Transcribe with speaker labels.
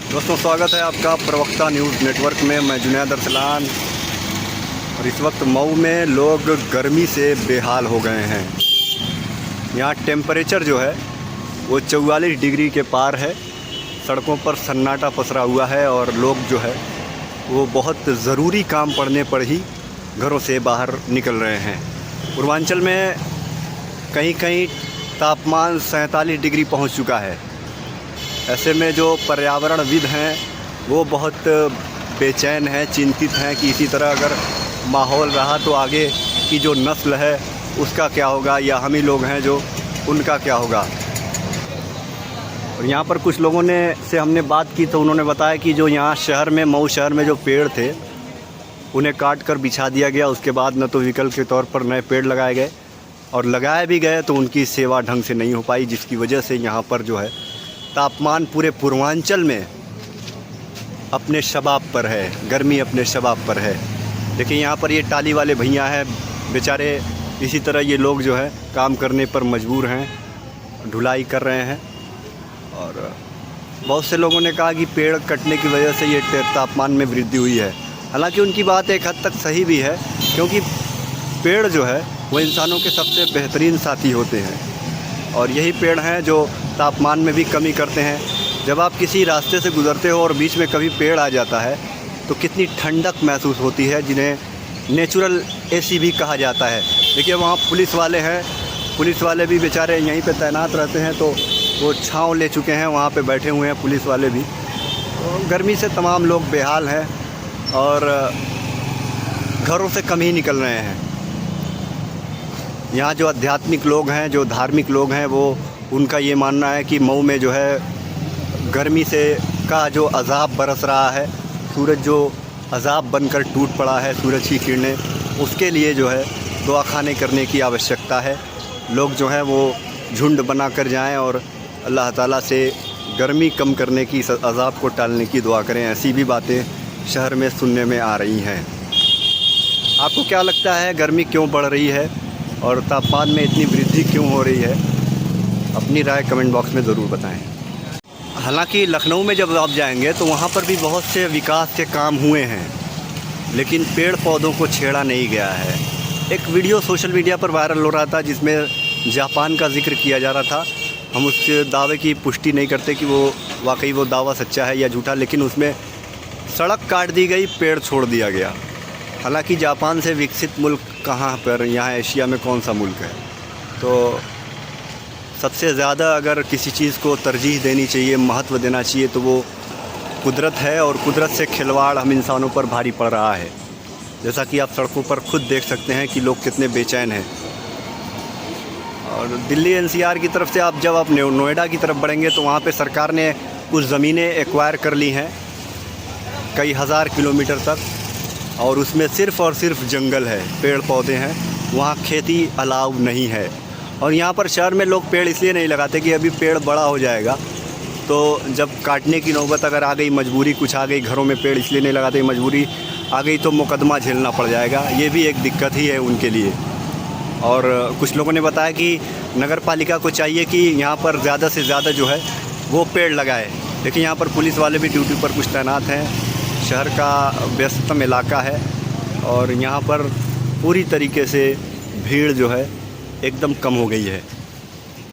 Speaker 1: दोस्तों, स्वागत है आपका प्रवक्ता न्यूज़ नेटवर्क में। मैं जुनैद अरसलान। और इस वक्त मऊ में लोग गर्मी से बेहाल हो गए हैं। यहाँ टेम्परेचर जो है वो 44 डिग्री के पार है। सड़कों पर सन्नाटा पसरा हुआ है और लोग जो है वो बहुत ज़रूरी काम पड़ने पर ही घरों से बाहर निकल रहे हैं। पूर्वांचल में कहीं कहीं तापमान 47 डिग्री पहुँच चुका है। ऐसे में जो पर्यावरणविद हैं वो बहुत बेचैन हैं, चिंतित हैं कि इसी तरह अगर माहौल रहा तो आगे की जो नस्ल है उसका क्या होगा, या हम ही लोग हैं जो उनका क्या होगा। और यहाँ पर कुछ लोगों से हमने बात की तो उन्होंने बताया कि जो यहाँ शहर में, मऊ शहर में जो पेड़ थे उन्हें काट कर बिछा दिया गया। उसके बाद न तो विकल्प के तौर पर नए पेड़ लगाए गए, और लगाए भी गए तो उनकी सेवा ढंग से नहीं हो पाई, जिसकी वजह से यहाँ पर जो है तापमान पूरे पूर्वांचल में अपने शबाब पर है, गर्मी अपने शबाब पर है। देखिए यहाँ पर ये टाली वाले भैया हैं, बेचारे इसी तरह ये लोग जो है काम करने पर मजबूर हैं, ढुलाई कर रहे हैं। और बहुत से लोगों ने कहा कि पेड़ कटने की वजह से ये तापमान में वृद्धि हुई है। हालांकि उनकी बात एक हद तक सही भी है, क्योंकि पेड़ जो है वो इंसानों के सबसे बेहतरीन साथी होते हैं, और यही पेड़ हैं जो तापमान में भी कमी करते हैं। जब आप किसी रास्ते से गुज़रते हो और बीच में कभी पेड़ आ जाता है तो कितनी ठंडक महसूस होती है, जिन्हें नेचुरल एसी भी कहा जाता है। देखिए वहाँ पुलिस वाले हैं, पुलिस वाले भी बेचारे यहीं पे तैनात रहते हैं, तो वो छाँव ले चुके हैं, वहाँ पे बैठे हुए हैं पुलिस वाले भी। तो गर्मी से तमाम लोग बेहाल हैं और घरों से कम ही निकल रहे हैं। यहाँ जो आध्यात्मिक लोग हैं, जो धार्मिक लोग हैं, वो उनका ये मानना है कि मऊ में जो है गर्मी से का जो अज़ाब बरस रहा है, सूरज जो अज़ाब बनकर टूट पड़ा है, सूरज की किरणें, उसके लिए जो है दुआ खाने करने की आवश्यकता है। लोग जो हैं वो झुंड बना कर जाएँ और अल्लाह ताला से गर्मी कम करने की, अज़ाब को टालने की दुआ करें। ऐसी भी बातें शहर में सुनने में आ रही हैं। आपको क्या लगता है, गर्मी क्यों बढ़ रही है और तापमान में इतनी वृद्धि क्यों हो रही है? अपनी राय कमेंट बॉक्स में ज़रूर बताएं। हालांकि लखनऊ में जब आप जाएंगे तो वहाँ पर भी बहुत से विकास के काम हुए हैं, लेकिन पेड़ पौधों को छेड़ा नहीं गया है। एक वीडियो सोशल मीडिया पर वायरल हो रहा था जिसमें जापान का जिक्र किया जा रहा था। हम उस दावे की पुष्टि नहीं करते कि वो वाकई वो दावा सच्चा है या झूठा, लेकिन उसमें सड़क काट दी गई, पेड़ छोड़ दिया गया। हालांकि जापान से विकसित मुल्क कहाँ पर, यहाँ एशिया में कौन सा मुल्क है? तो सबसे ज़्यादा अगर किसी चीज़ को तरजीह देनी चाहिए, महत्व देना चाहिए, तो वो कुदरत है, और कुदरत से खिलवाड़ हम इंसानों पर भारी पड़ रहा है। जैसा कि आप सड़कों पर खुद देख सकते हैं कि लोग कितने बेचैन हैं। और दिल्ली एनसीआर की तरफ से आप जब आप नोएडा की तरफ बढ़ेंगे तो वहाँ पे सरकार ने कुछ ज़मीनें एक्वायर कर ली हैं कई हज़ार किलोमीटर तक, और उसमें सिर्फ़ और सिर्फ जंगल है, पेड़ पौधे हैं, वहाँ खेती अलाउ नहीं है। और यहाँ पर शहर में लोग पेड़ इसलिए नहीं लगाते कि अभी पेड़ बड़ा हो जाएगा, तो जब काटने की नौबत अगर आ गई, मजबूरी कुछ आ गई, घरों में पेड़ इसलिए नहीं लगाते, मजबूरी आ गई तो मुकदमा झेलना पड़ जाएगा। ये भी एक दिक्कत ही है उनके लिए। और कुछ लोगों ने बताया कि नगर पालिका को चाहिए कि यहाँ पर ज़्यादा से ज़्यादा जो है वो पेड़ लगाए। लेकिन यहाँ पर पुलिस वाले भी ड्यूटी पर कुछ तैनात हैं। शहर का व्यस्ततम इलाका है और यहाँ पर पूरी तरीके से भीड़ जो है एकदम कम हो गई है।